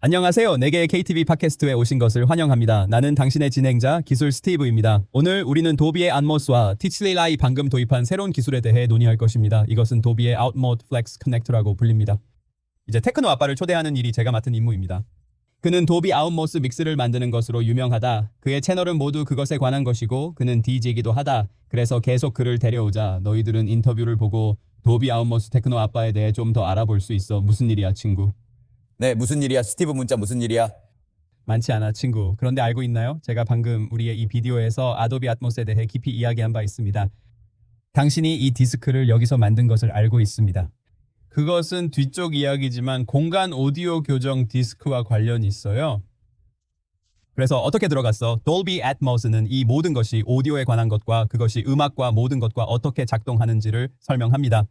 안녕하세요. 4개의 KTV 팟캐스트에 오신 것을 환영합니다. 나는 당신의 진행자 기술 스티브입니다. 오늘 우리는 도비의 안모스와 티치레이라이 방금 도입한 새로운 기술에 대해 논의할 것입니다. 이것은 도비의 아웃모드 플렉스 커넥터라고 불립니다. 이제 테크노 아빠를 초대하는 일이 제가 맡은 임무입니다. 그는 도비 아웃모스 믹스를 만드는 것으로 유명하다. 그의 채널은 모두 그것에 관한 것이고 그는 DJ이기도 하다. 그래서 계속 그를 데려오자. 너희들은 인터뷰를 보고 도비 아웃모스 테크노 아빠에 대해 좀 더 알아볼 수 있어. 무슨 일이야, 친구? 네, 무슨 일이야? 스티브 문자 무슨 일이야? 많지 않아, 친구. 그런데 알고 있나요? 제가 방금 우리의 이 비디오에서 아도비 아트모스에 대해 깊이 이야기한 바 있습니다. 당신이 이 디스크를 여기서 만든 것을 알고 있습니다. 그것은 뒤쪽 이야기지만 공간 오디오 교정 디스크와 관련이 있어요. 그래서 어떻게 들어갔어? Dolby Atmos는 이 모든 것이 오디오에 관한 것과 그것이 음악과 모든 것과 어떻게 작동하는지를 설명합니다.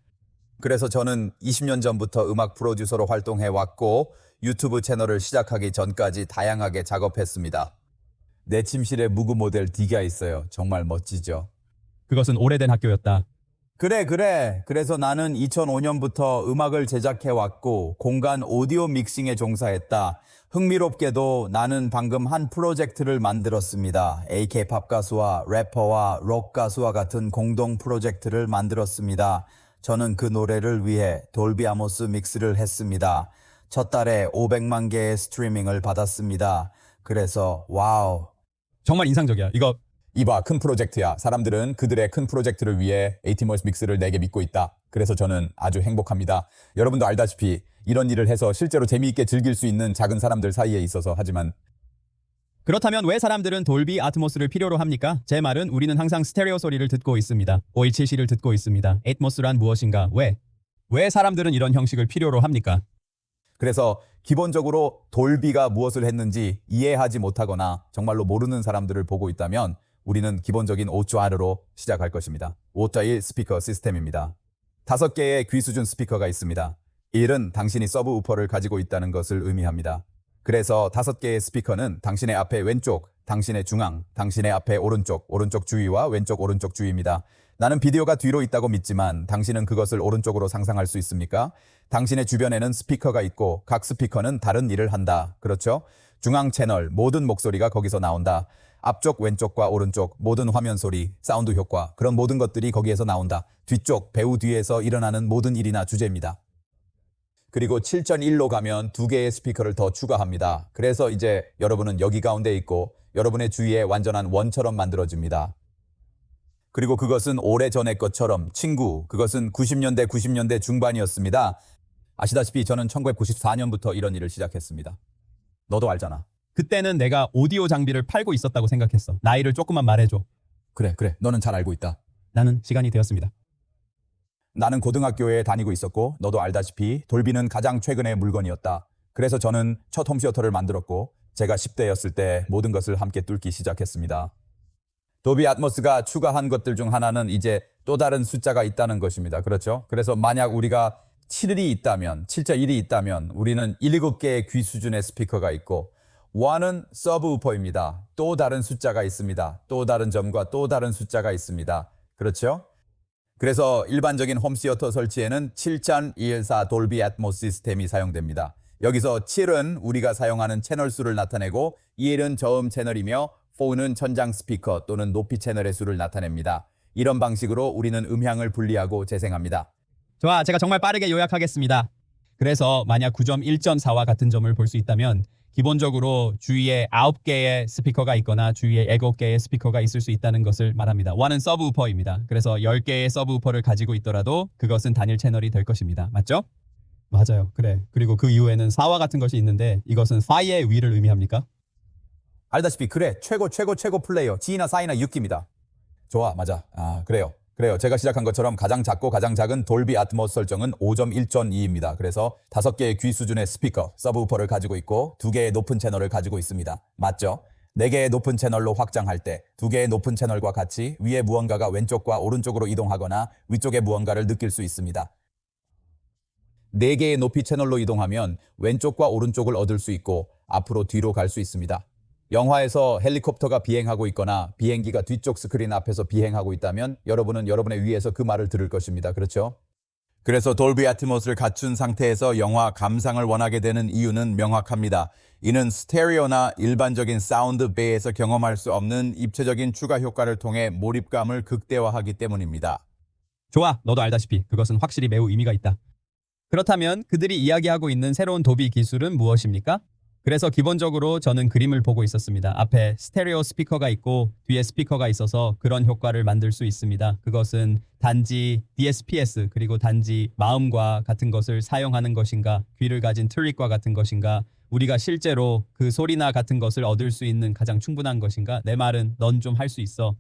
그래서 저는 20년 전부터 음악 프로듀서로 활동해 왔고 유튜브 채널을 시작하기 전까지 다양하게 작업했습니다. 내 침실에 무구 모델 D가 있어요. 정말 멋지죠? 그것은 오래된 학교였다. 그래. 그래서 나는 2005년부터 음악을 제작해 왔고 공간 오디오 믹싱에 종사했다. 흥미롭게도 나는 방금 한 프로젝트를 만들었습니다. AK-팝 가수와 래퍼와 록 가수와 같은 공동 프로젝트를 만들었습니다. 저는 그 노래를 위해 돌비 아모스 믹스를 했습니다. 첫 달에 500만 개의 스트리밍을 받았습니다. 그래서 와우. 정말 인상적이야. 이봐, 큰 프로젝트야. 사람들은 그들의 큰 프로젝트를 위해 에이티머스 믹스를 내게 믿고 있다. 그래서 저는 아주 행복합니다. 여러분도 알다시피 이런 일을 해서 실제로 재미있게 즐길 수 있는 작은 사람들 사이에 있어서 하지만 그렇다면 왜 사람들은 돌비 아트모스를 필요로 합니까? 제 말은 우리는 항상 스테레오 소리를 듣고 있습니다. 517C를 듣고 있습니다. 애트모스란 무엇인가? 왜 사람들은 이런 형식을 필요로 합니까? 그래서 기본적으로 돌비가 무엇을 했는지 이해하지 못하거나 정말로 모르는 사람들을 보고 있다면 우리는 기본적인 5.1로 시작할 것입니다. 5.1 스피커 시스템입니다. 5개의 귀 수준 스피커가 있습니다. 1은 당신이 서브 우퍼를 가지고 있다는 것을 의미합니다. 그래서 5개의 스피커는 당신의 앞에 왼쪽, 당신의 중앙, 당신의 앞에 오른쪽 주위와 왼쪽 오른쪽 주위입니다. 나는 비디오가 뒤로 있다고 믿지만 당신은 그것을 오른쪽으로 상상할 수 있습니까? 당신의 주변에는 스피커가 있고 각 스피커는 다른 일을 한다. 그렇죠? 중앙 채널, 모든 목소리가 거기서 나온다. 앞쪽, 왼쪽과 오른쪽, 모든 화면 소리, 사운드 효과, 그런 모든 것들이 거기에서 나온다. 뒤쪽, 배우 뒤에서 일어나는 모든 일이나 주제입니다. 그리고 7.1로 가면 2개의 스피커를 더 추가합니다. 그래서 이제 여러분은 여기 가운데 있고 여러분의 주위에 완전한 원처럼 만들어집니다. 그리고 그것은 오래전의 것처럼 그것은 90년대 중반이었습니다. 아시다시피 저는 1994년부터 이런 일을 시작했습니다. 너도 알잖아. 그때는 내가 오디오 장비를 팔고 있었다고 생각했어. 나이를 조금만 말해줘. 그래. 너는 잘 알고 있다. 나는 시간이 되었습니다. 나는 고등학교에 다니고 있었고 너도 알다시피 돌비는 가장 최근의 물건이었다. 그래서 저는 첫 홈시어터를 만들었고 제가 10대였을 때 모든 것을 함께 뚫기 시작했습니다. 도비 아트모스가 추가한 것들 중 하나는 이제 또 다른 숫자가 있다는 것입니다. 그렇죠? 그래서 만약 우리가 7.1이 있다면 우리는 7개의 귀 수준의 스피커가 있고 1은 서브 우퍼입니다. 또 다른 숫자가 있습니다. 또 다른 점과 또 다른 숫자가 있습니다. 그렇죠? 그래서 일반적인 홈시어터 설치에는 7.114 돌비 애트모스 시스템이 사용됩니다. 여기서 7은 우리가 사용하는 채널 수를 나타내고 1은 저음 채널이며 4는 천장 스피커 또는 높이 채널의 수를 나타냅니다. 이런 방식으로 우리는 음향을 분리하고 재생합니다. 좋아, 제가 정말 빠르게 요약하겠습니다. 그래서 만약 9.1.4와 같은 점을 볼 수 있다면 기본적으로 주위에 9개의 스피커가 있거나 주위에 7개의 스피커가 있을 수 있다는 것을 말합니다. 1은 서브우퍼입니다. 그래서 10개의 서브우퍼를 가지고 있더라도 그것은 단일 채널이 될 것입니다. 맞죠? 맞아요. 그래. 그리고 그 이후에는 4와 같은 것이 있는데 이것은 4의 위를 의미합니까? 알다시피 그래. 최고 플레이어. G나 4나 6입니다. 좋아. 맞아. 그래요. 제가 시작한 것처럼 가장 작고 가장 작은 돌비 아트모스 설정은 5.1.2입니다. 그래서 5개의 귀 수준의 스피커, 서브우퍼를 가지고 있고 2개의 높은 채널을 가지고 있습니다. 맞죠? 4개의 높은 채널로 확장할 때 2개의 높은 채널과 같이 위에 무언가가 왼쪽과 오른쪽으로 이동하거나 위쪽에 무언가를 느낄 수 있습니다. 4개의 높이 채널로 이동하면 왼쪽과 오른쪽을 얻을 수 있고 앞으로 뒤로 갈 수 있습니다. 영화에서 헬리콥터가 비행하고 있거나 비행기가 뒤쪽 스크린 앞에서 비행하고 있다면 여러분은 여러분의 위에서 그 말을 들을 것입니다. 그렇죠? 그래서 돌비 애트모스를 갖춘 상태에서 영화 감상을 원하게 되는 이유는 명확합니다. 이는 스테레오나 일반적인 사운드 베이에서 경험할 수 없는 입체적인 추가 효과를 통해 몰입감을 극대화하기 때문입니다. 좋아, 너도 알다시피 그것은 확실히 매우 의미가 있다. 그렇다면 그들이 이야기하고 있는 새로운 도비 기술은 무엇입니까? 그래서 기본적으로 저는 그림을 보고 있었습니다. 앞에 스테레오 스피커가 있고 뒤에 스피커가 있어서 그런 효과를 만들 수 있습니다. 그것은 단지 DSPS 그리고 단지 마음과 같은 것을 사용하는 것인가, 귀를 가진 트릭과 같은 것인가, 우리가 실제로 그 소리나 같은 것을 얻을 수 있는 가장 충분한 것인가? 내 말은 넌 좀 할 수 있어.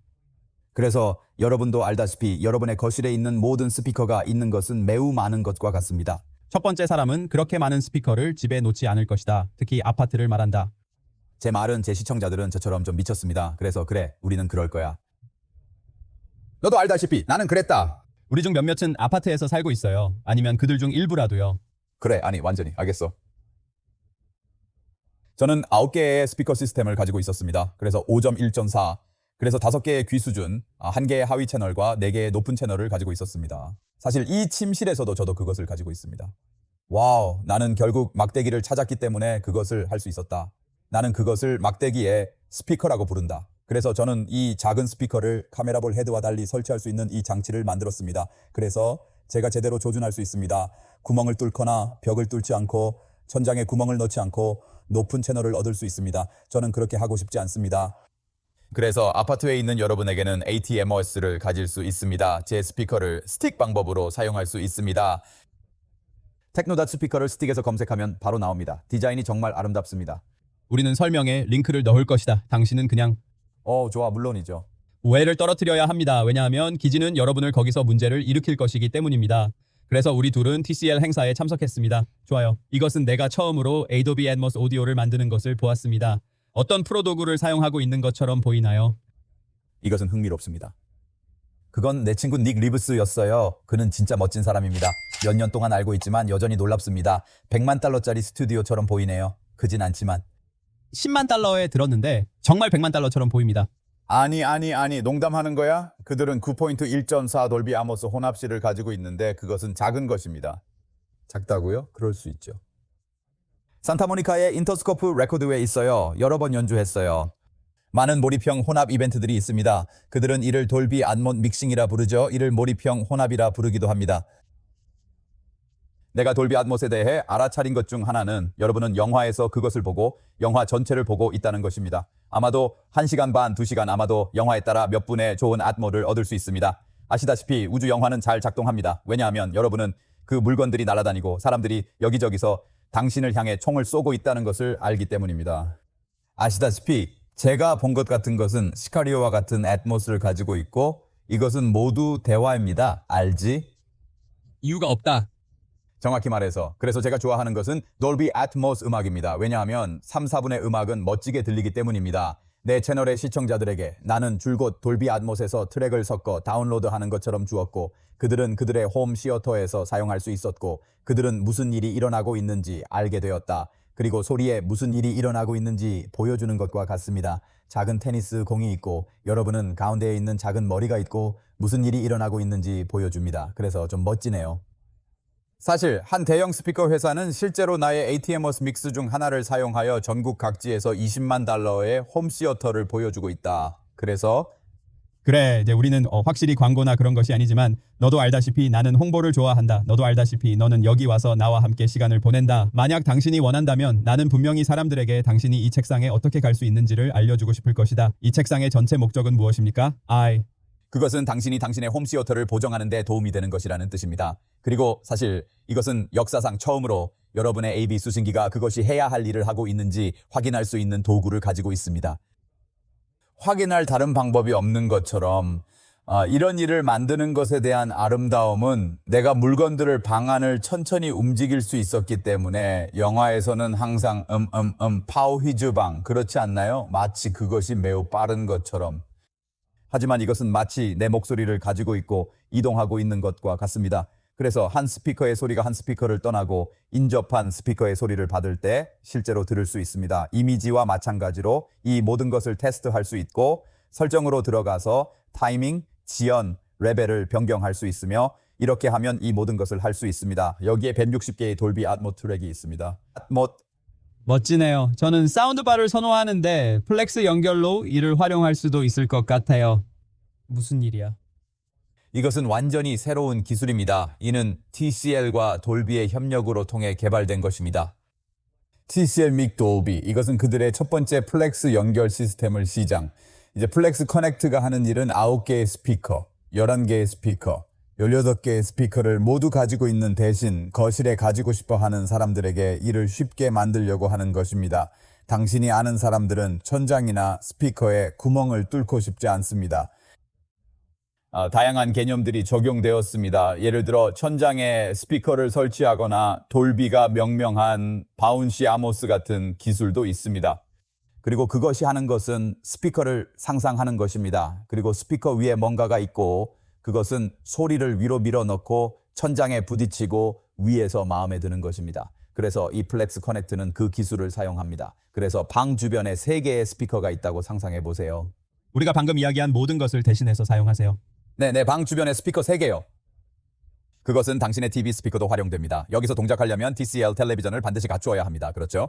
그래서 여러분도 알다시피 여러분의 거실에 있는 모든 스피커가 있는 것은 매우 많은 것과 같습니다. 첫 번째 사람은 그렇게 많은 스피커를 집에 놓지 않을 것이다. 특히 아파트를 말한다. 제 말은 제 시청자들은 저처럼 좀 미쳤습니다. 그래서 그래, 우리는 그럴 거야. 너도 알다시피 나는 그랬다. 우리 중 몇몇은 아파트에서 살고 있어요. 아니면 그들 중 일부라도요. 그래, 아니 완전히 알겠어. 저는 9개의 스피커 시스템을 가지고 있었습니다. 그래서 5.1.4, 그래서 5개의 귀 수준, 1개의 하위 채널과 4개의 높은 채널을 가지고 있었습니다. 사실 이 침실에서도 저도 그것을 가지고 있습니다. 와우, 나는 결국 막대기를 찾았기 때문에 그것을 할 수 있었다. 나는 그것을 막대기의 스피커라고 부른다. 그래서 저는 이 작은 스피커를 카메라볼 헤드와 달리 설치할 수 있는 이 장치를 만들었습니다. 그래서 제가 제대로 조준할 수 있습니다. 구멍을 뚫거나 벽을 뚫지 않고 천장에 구멍을 넣지 않고 높은 채널을 얻을 수 있습니다. 저는 그렇게 하고 싶지 않습니다. 그래서 아파트에 있는 여러분에게는 ATMOS를 가질 수 있습니다. 제 스피커를 스틱 방법으로 사용할 수 있습니다. 테크노닷 스피커를 스틱에서 검색하면 바로 나옵니다. 디자인이 정말 아름답습니다. 우리는 설명에 링크를 넣을 것이다. 당신은 그냥 좋아, 물론이죠. 오해를 떨어뜨려야 합니다. 왜냐하면 기지는 여러분을 거기서 문제를 일으킬 것이기 때문입니다. 그래서 우리 둘은 TCL 행사에 참석했습니다. 좋아요. 이것은 내가 처음으로 Adobe Atmos 오디오를 만드는 것을 보았습니다. 어떤 프로 도구를 사용하고 있는 것처럼 보이나요? 이것은 흥미롭습니다. 그건 내 친구 닉 리브스였어요. 그는 진짜 멋진 사람입니다. 몇 년 동안 알고 있지만 여전히 놀랍습니다. 100만 달러짜리 스튜디오처럼 보이네요. 크진 않지만. 10만 달러에 들었는데 정말 100만 달러처럼 보입니다. 아니, 농담하는 거야? 그들은 9포인트 1.4 돌비 아모스 혼합실을 가지고 있는데 그것은 작은 것입니다. 작다고요? 그럴 수 있죠. 산타모니카의 인터스코프 레코드회에 있어요. 여러 번 연주했어요. 많은 몰입형 혼합 이벤트들이 있습니다. 그들은 이를 돌비 안몬 믹싱이라 부르죠. 이를 몰입형 혼합이라 부르기도 합니다. 내가 돌비 아트모스에 대해 알아차린 것 중 하나는 여러분은 영화에서 그것을 보고 영화 전체를 보고 있다는 것입니다. 아마도 1시간 반, 2시간 아마도 영화에 따라 몇 분의 좋은 아트모를 얻을 수 있습니다. 아시다시피 우주 영화는 잘 작동합니다. 왜냐하면 여러분은 그 물건들이 날아다니고 사람들이 여기저기서 당신을 향해 총을 쏘고 있다는 것을 알기 때문입니다. 아시다시피 제가 본 것 같은 것은 시카리오와 같은 애트모스를 가지고 있고 이것은 모두 대화입니다. 알지? 이유가 없다. 정확히 말해서 그래서 제가 좋아하는 것은 돌비 애트모스 음악입니다. 왜냐하면 3, 4분의 음악은 멋지게 들리기 때문입니다. 내 채널의 시청자들에게 나는 줄곧 돌비 애트모스에서 트랙을 섞어 다운로드하는 것처럼 주었고 그들은 그들의 홈 시어터에서 사용할 수 있었고 그들은 무슨 일이 일어나고 있는지 알게 되었다. 그리고 소리에 무슨 일이 일어나고 있는지 보여주는 것과 같습니다. 작은 테니스 공이 있고 여러분은 가운데에 있는 작은 머리가 있고 무슨 일이 일어나고 있는지 보여줍니다. 그래서 좀 멋지네요. 사실 한 대형 스피커 회사는 실제로 나의 ATMOS 믹스 중 하나를 사용하여 전국 각지에서 20만 달러의 홈시어터를 보여주고 있다. 그래서 그래, 이제 우리는 확실히 광고나 그런 것이 아니지만 너도 알다시피 나는 홍보를 좋아한다. 너도 알다시피 너는 여기 와서 나와 함께 시간을 보낸다. 만약 당신이 원한다면 나는 분명히 사람들에게 당신이 이 책상에 어떻게 갈 수 있는지를 알려주고 싶을 것이다. 이 책상의 전체 목적은 무엇입니까? 그것은 당신이 당신의 홈시어터를 보정하는 데 도움이 되는 것이라는 뜻입니다. 그리고 사실 이것은 역사상 처음으로 여러분의 AV 수신기가 그것이 해야 할 일을 하고 있는지 확인할 수 있는 도구를 가지고 있습니다. 확인할 다른 방법이 없는 것처럼 이런 일을 만드는 것에 대한 아름다움은 내가 물건들을 방안을 천천히 움직일 수 있었기 때문에 영화에서는 항상 파우휘즈방 그렇지 않나요? 마치 그것이 매우 빠른 것처럼. 하지만 이것은 마치 내 목소리를 가지고 있고 이동하고 있는 것과 같습니다. 그래서 한 스피커의 소리가 한 스피커를 떠나고 인접한 스피커의 소리를 받을 때 실제로 들을 수 있습니다. 이미지와 마찬가지로 이 모든 것을 테스트할 수 있고 설정으로 들어가서 타이밍, 지연, 레벨을 변경할 수 있으며 이렇게 하면 이 모든 것을 할 수 있습니다. 여기에 160개의 돌비 atmos 트랙이 있습니다. atmos 멋지네요. 저는 사운드바를 선호하는데 플렉스 연결로 이를 활용할 수도 있을 것 같아요. 무슨 일이야? 이것은 완전히 새로운 기술입니다. 이는 TCL과 돌비의 협력으로 통해 개발된 것입니다. TCL 믹 돌비, 이것은 그들의 첫 번째 플렉스 연결 시스템을 시장. 이제 플렉스 커넥트가 하는 일은 9개의 스피커, 11개의 스피커, 18개의 스피커를 모두 가지고 있는 대신 거실에 가지고 싶어 하는 사람들에게 이를 쉽게 만들려고 하는 것입니다. 당신이 아는 사람들은 천장이나 스피커에 구멍을 뚫고 싶지 않습니다. 다양한 개념들이 적용되었습니다. 예를 들어 천장에 스피커를 설치하거나 돌비가 명명한 바운시 아모스 같은 기술도 있습니다. 그리고 그것이 하는 것은 스피커를 상상하는 것입니다. 그리고 스피커 위에 뭔가가 있고 그것은 소리를 위로 밀어넣고 천장에 부딪히고 위에서 마음에 드는 것입니다. 그래서 이 플렉스 커넥트는 그 기술을 사용합니다. 그래서 방 주변에 3개의 스피커가 있다고 상상해 보세요. 우리가 방금 이야기한 모든 것을 대신해서 사용하세요. 네, 내 방 주변에 스피커 3개요. 그것은 당신의 TV 스피커도 활용됩니다. 여기서 동작하려면 TCL 텔레비전을 반드시 갖추어야 합니다. 그렇죠?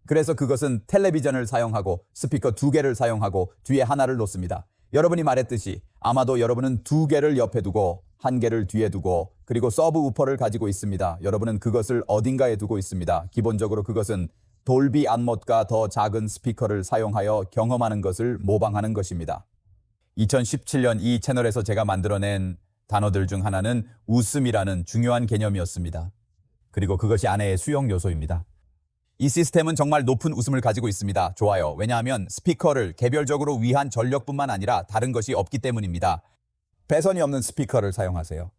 그래서 그것은 텔레비전을 사용하고 스피커 2개를 사용하고 뒤에 하나를 놓습니다. 여러분이 말했듯이 아마도 여러분은 2개를 옆에 두고 1개를 뒤에 두고 그리고 서브 우퍼를 가지고 있습니다. 여러분은 그것을 어딘가에 두고 있습니다. 기본적으로 그것은 돌비 atmos가 더 작은 스피커를 사용하여 경험하는 것을 모방하는 것입니다. 2017년 이 채널에서 제가 만들어낸 단어들 중 하나는 웃음이라는 중요한 개념이었습니다. 그리고 그것이 안에의 수용 요소입니다. 이 시스템은 정말 높은 웃음을 가지고 있습니다. 좋아요. 왜냐하면 스피커를 개별적으로 위한 전력뿐만 아니라 다른 것이 없기 때문입니다. 배선이 없는 스피커를 사용하세요.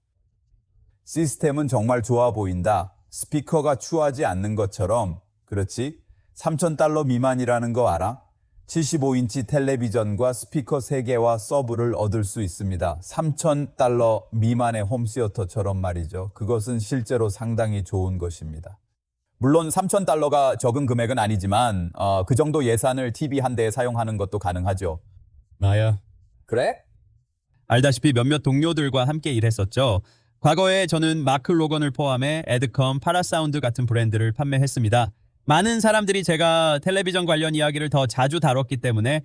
시스템은 정말 좋아 보인다. 스피커가 추하지 않는 것처럼. 그렇지? $3,000 미만이라는 거 알아? 75인치 텔레비전과 스피커 3개와 서브를 얻을 수 있습니다. $3,000 미만의 홈시어터처럼 말이죠. 그것은 실제로 상당히 좋은 것입니다. 물론 $3,000가 적은 금액은 아니지만 그 정도 예산을 TV 한 대에 사용하는 것도 가능하죠. 나야. 그래? 알다시피 몇몇 동료들과 함께 일했었죠. 과거에 저는 마크 로건을 포함해 에드컴, 파라사운드 같은 브랜드를 판매했습니다. 많은 사람들이 제가 텔레비전 관련 이야기를 더 자주 다뤘기 때문에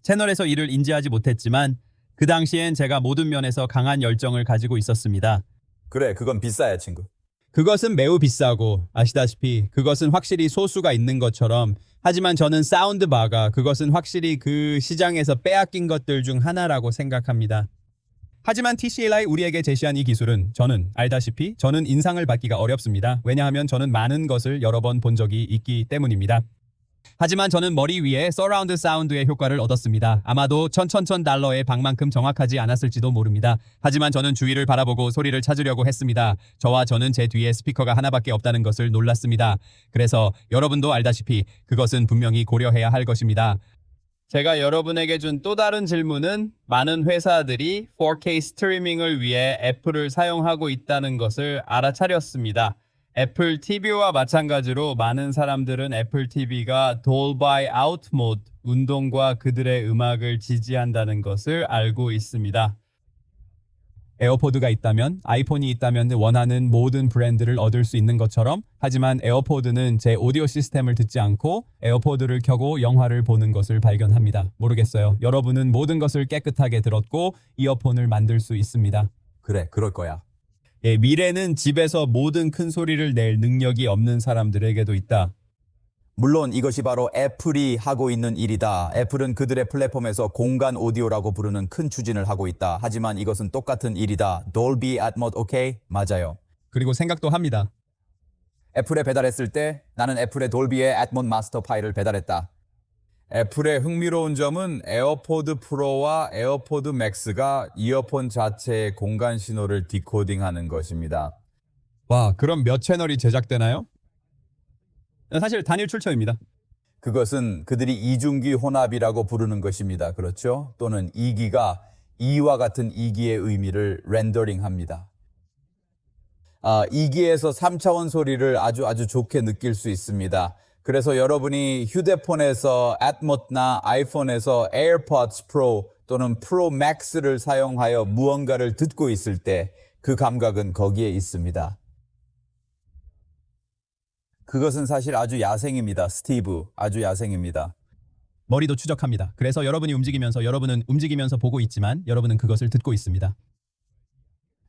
채널에서 이를 인지하지 못했지만 그 당시엔 제가 모든 면에서 강한 열정을 가지고 있었습니다. 그래, 그건 비싸야, 친구. 그것은 매우 비싸고 아시다시피 그것은 확실히 소수가 있는 것처럼 하지만 저는 사운드바가 그것은 확실히 그 시장에서 빼앗긴 것들 중 하나라고 생각합니다. 하지만 TCL이 우리에게 제시한 이 기술은 저는 알다시피 저는 인상을 받기가 어렵습니다. 왜냐하면 저는 많은 것을 여러 번 본 적이 있기 때문입니다. 하지만 저는 머리 위에 서라운드 사운드의 효과를 얻었습니다. 아마도 $1,000의 방만큼 정확하지 않았을지도 모릅니다. 하지만 저는 주위를 바라보고 소리를 찾으려고 했습니다. 저는 제 뒤에 스피커가 하나밖에 없다는 것을 놀랐습니다. 그래서 여러분도 알다시피 그것은 분명히 고려해야 할 것입니다. 제가 여러분에게 준 또 다른 질문은 많은 회사들이 4K 스트리밍을 위해 애플을 사용하고 있다는 것을 알아차렸습니다. 애플 TV와 마찬가지로 많은 사람들은 애플 TV가 Dolby Atmos 운동과 그들의 음악을 지지한다는 것을 알고 있습니다. 에어포드가 있다면, 아이폰이 있다면 원하는 모든 브랜드를 얻을 수 있는 것처럼 하지만 에어포드는 제 오디오 시스템을 듣지 않고 에어포드를 켜고 영화를 보는 것을 발견합니다. 모르겠어요. 여러분은 모든 것을 깨끗하게 들었고 이어폰을 만들 수 있습니다. 그래, 그럴 거야. 미래는 집에서 모든 큰 소리를 낼 능력이 없는 사람들에게도 있다. 물론 이것이 바로 애플이 하고 있는 일이다. 애플은 그들의 플랫폼에서 공간 오디오라고 부르는 큰 추진을 하고 있다. 하지만 이것은 똑같은 일이다. Dolby Atmos, 오케이? 맞아요. 그리고 생각도 합니다. 애플에 배달했을 때 나는 애플의 돌비의 Atmos 마스터 파일을 배달했다. 애플의 흥미로운 점은 에어포드 프로와 에어포드 맥스가 이어폰 자체의 공간 신호를 디코딩하는 것입니다. 와, 그럼 몇 채널이 제작되나요? 사실 단일 출처입니다. 그것은 그들이 이중기 혼합이라고 부르는 것입니다. 그렇죠? 또는 이기가 이와 같은 이기의 의미를 렌더링합니다. 이기에서 3차원 소리를 아주 좋게 느낄 수 있습니다. 그래서 여러분이 휴대폰에서 Atmos나 아이폰에서 AirPods Pro 또는 Pro Max를 사용하여 무언가를 듣고 있을 때 그 감각은 거기에 있습니다. 그것은 사실 아주 야생입니다. 스티브, 아주 야생입니다. 머리도 추적합니다. 그래서 여러분이 움직이면서 여러분은 움직이면서 보고 있지만 여러분은 그것을 듣고 있습니다.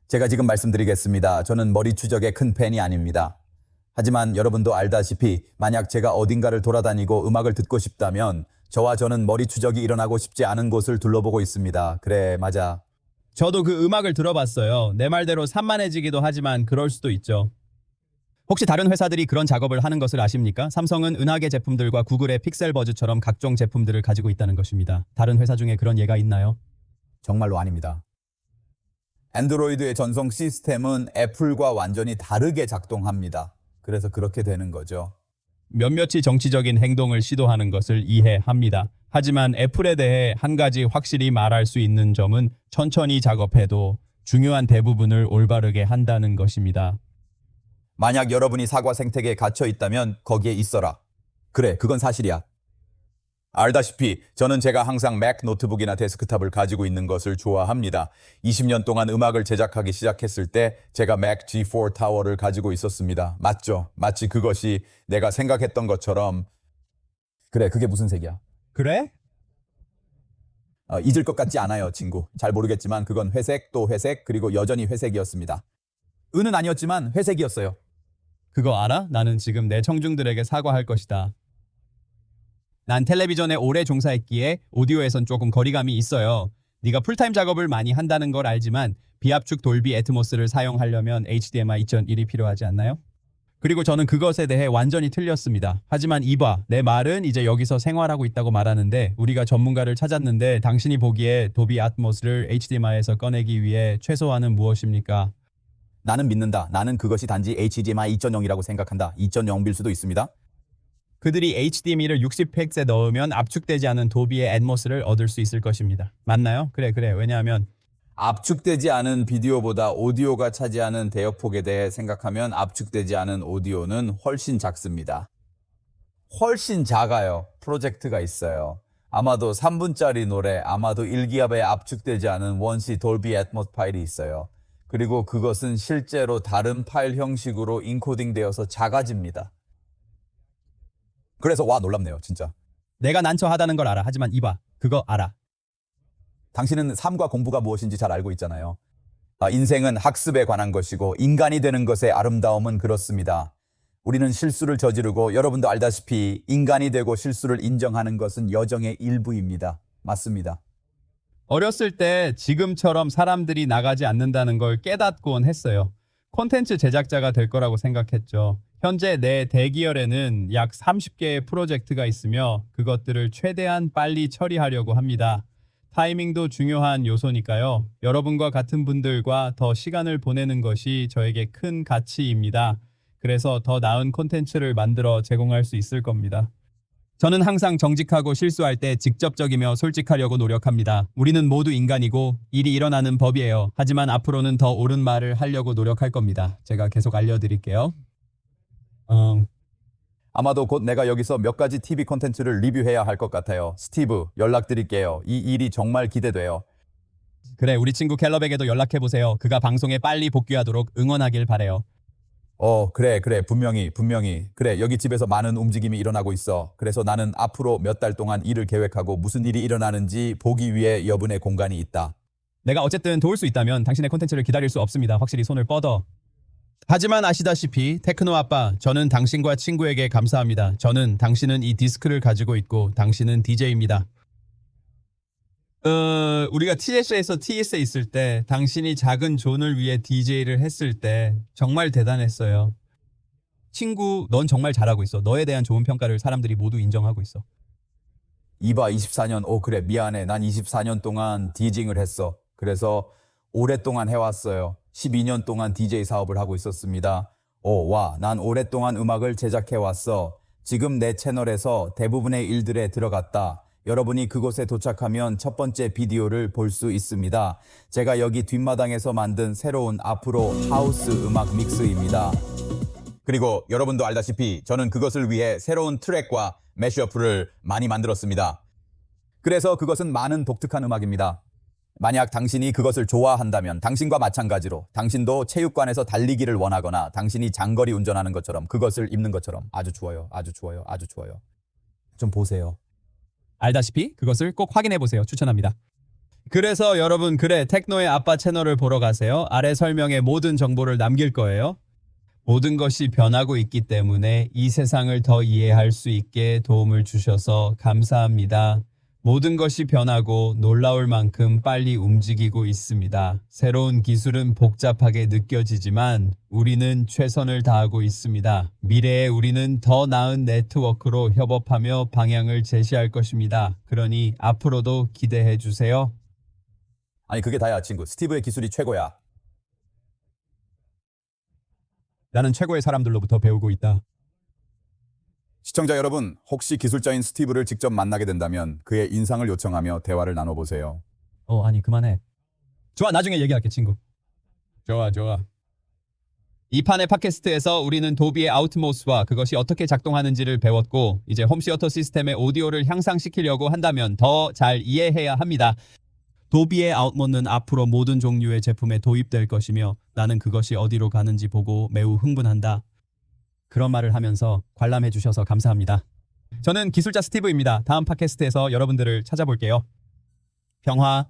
제가 지금 말씀드리겠습니다. 저는 머리 추적의 큰 팬이 아닙니다. 하지만 여러분도 알다시피 만약 제가 어딘가를 돌아다니고 음악을 듣고 싶다면 저와 저는 머리 추적이 일어나고 싶지 않은 곳을 둘러보고 있습니다. 그래, 맞아. 저도 그 음악을 들어봤어요. 내 말대로 산만해지기도 하지만 그럴 수도 있죠. 혹시 다른 회사들이 그런 작업을 하는 것을 아십니까? 삼성은 은하계 제품들과 구글의 픽셀버즈처럼 각종 제품들을 가지고 있다는 것입니다. 다른 회사 중에 그런 예가 있나요? 정말로 아닙니다. 안드로이드의 전송 시스템은 애플과 완전히 다르게 작동합니다. 그래서 그렇게 되는 거죠. 몇몇이 정치적인 행동을 시도하는 것을 이해합니다. 하지만 애플에 대해 한 가지 확실히 말할 수 있는 점은 천천히 작업해도 중요한 대부분을 올바르게 한다는 것입니다. 만약 여러분이 사과 생태계에 갇혀 있다면 거기에 있어라. 그래, 그건 사실이야. 알다시피 저는 제가 항상 맥 노트북이나 데스크탑을 가지고 있는 것을 좋아합니다. 20년 동안 음악을 제작하기 시작했을 때 제가 맥 G4 타워를 가지고 있었습니다. 맞죠? 마치 그것이 내가 생각했던 것처럼. 그래, 그게 무슨 색이야? 그래? 잊을 것 같지 않아요, 친구. 잘 모르겠지만 그건 회색, 또 회색, 그리고 여전히 회색이었습니다. 은은 아니었지만 회색이었어요. 그거 알아? 나는 지금 내 청중들에게 사과할 것이다. 난 텔레비전에 오래 종사했기에 오디오에선 조금 거리감이 있어요. 네가 풀타임 작업을 많이 한다는 걸 알지만 비압축 돌비 애트모스를 사용하려면 HDMI 2.1이 필요하지 않나요? 그리고 저는 그것에 대해 완전히 틀렸습니다. 하지만 이봐, 내 말은 이제 여기서 생활하고 있다고 말하는데 우리가 전문가를 찾았는데 당신이 보기에 도비 애트모스를 HDMI에서 꺼내기 위해 최소한은 무엇입니까? 나는 믿는다. 나는 그것이 단지 HDMI 2.0이라고 생각한다. 2.0일 수도 있습니다. 그들이 HDMI를 60헥스에 넣으면 압축되지 않은 도비의 애트모스를 얻을 수 있을 것입니다. 맞나요? 그래. 왜냐하면 압축되지 않은 비디오보다 오디오가 차지하는 대역폭에 대해 생각하면 압축되지 않은 오디오는 훨씬 작습니다. 훨씬 작아요. 프로젝트가 있어요. 아마도 3분짜리 노래, 아마도 1기압에 압축되지 않은 원시 돌비 애트모스 파일이 있어요. 그리고 그것은 실제로 다른 파일 형식으로 인코딩 되어서 작아집니다. 그래서 와, 놀랍네요, 진짜. 내가 난처하다는 걸 알아. 하지만 이봐, 그거 알아. 당신은 삶과 공부가 무엇인지 잘 알고 있잖아요. 인생은 학습에 관한 것이고 인간이 되는 것의 아름다움은 그렇습니다. 우리는 실수를 저지르고 여러분도 알다시피 인간이 되고 실수를 인정하는 것은 여정의 일부입니다. 맞습니다. 어렸을 때 지금처럼 사람들이 나가지 않는다는 걸 깨닫곤 했어요. 콘텐츠 제작자가 될 거라고 생각했죠. 현재 내 대기열에는 약 30개의 프로젝트가 있으며 그것들을 최대한 빨리 처리하려고 합니다. 타이밍도 중요한 요소니까요. 여러분과 같은 분들과 더 시간을 보내는 것이 저에게 큰 가치입니다. 그래서 더 나은 콘텐츠를 만들어 제공할 수 있을 겁니다. 저는 항상 정직하고 실수할 때 직접적이며 솔직하려고 노력합니다. 우리는 모두 인간이고 일이 일어나는 법이에요. 하지만 앞으로는 더 옳은 말을 하려고 노력할 겁니다. 제가 계속 알려드릴게요. 아마도 곧 내가 여기서 몇 가지 TV 콘텐츠를 리뷰해야 할 것 같아요. 스티브, 연락드릴게요. 이 일이 정말 기대돼요. 그래, 우리 친구 캘럽에게도 연락해보세요. 그가 방송에 빨리 복귀하도록 응원하길 바래요. 그래, 분명히. 그래, 여기 집에서 많은 움직임이 일어나고 있어. 그래서 나는 앞으로 몇 달 동안 일을 계획하고 무슨 일이 일어나는지 보기 위해 여분의 공간이 있다. 내가 어쨌든 도울 수 있다면 당신의 콘텐츠를 기다릴 수 없습니다. 확실히 손을 뻗어. 하지만 아시다시피 테크노 아빠, 저는 당신과 친구에게 감사합니다. 당신은 이 디스크를 가지고 있고 당신은 DJ입니다. 우리가 TS에서 TS에 있을 때 당신이 작은 존을 위해 DJ를 했을 때 정말 대단했어요. 친구, 넌 정말 잘하고 있어. 너에 대한 좋은 평가를 사람들이 모두 인정하고 있어. 이봐, 24년. 그래, 미안해. 난 24년 동안 디징을 했어. 그래서 오랫동안 해왔어요. 12년 동안 DJ 사업을 하고 있었습니다. 난 오랫동안 음악을 제작해왔어. 지금 내 채널에서 대부분의 일들에 들어갔다. 여러분이 그곳에 도착하면 첫 번째 비디오를 볼 수 있습니다. 제가 여기 뒷마당에서 만든 새로운 앞으로 하우스 음악 믹스입니다. 그리고 여러분도 알다시피 저는 그것을 위해 새로운 트랙과 매시어프를 많이 만들었습니다. 그래서 그것은 많은 독특한 음악입니다. 만약 당신이 그것을 좋아한다면 당신과 마찬가지로 당신도 체육관에서 달리기를 원하거나 당신이 장거리 운전하는 것처럼 그것을 입는 것처럼 아주 좋아요. 아주 좋아요. 아주 좋아요. 좀 보세요. 알다시피 그것을 꼭 확인해 보세요. 추천합니다. 그래서 여러분 그래 테크노의 아빠 채널을 보러 가세요. 아래 설명에 모든 정보를 남길 거예요. 모든 것이 변하고 있기 때문에 이 세상을 더 이해할 수 있게 도움을 주셔서 감사합니다. 모든 것이 변하고 놀라울 만큼 빨리 움직이고 있습니다. 새로운 기술은 복잡하게 느껴지지만 우리는 최선을 다하고 있습니다. 미래에 우리는 더 나은 네트워크로 협업하며 방향을 제시할 것입니다. 그러니 앞으로도 기대해 주세요. 아니 그게 다야 친구. 스티브의 기술이 최고야. 나는 최고의 사람들로부터 배우고 있다. 시청자 여러분, 혹시 기술자인 스티브를 직접 만나게 된다면 그의 인상을 요청하며 대화를 나눠보세요. 아니 그만해. 좋아 나중에 얘기할게 친구. 좋아. 이 판의 팟캐스트에서 우리는 도비의 아웃모스와 그것이 어떻게 작동하는지를 배웠고 이제 홈시어터 시스템의 오디오를 향상시키려고 한다면 더 잘 이해해야 합니다. 도비의 아웃모는 앞으로 모든 종류의 제품에 도입될 것이며 나는 그것이 어디로 가는지 보고 매우 흥분한다. 그런 말을 하면서 관람해 주셔서 감사합니다. 저는 기술자 스티브입니다. 다음 팟캐스트에서 여러분들을 찾아볼게요. 평화.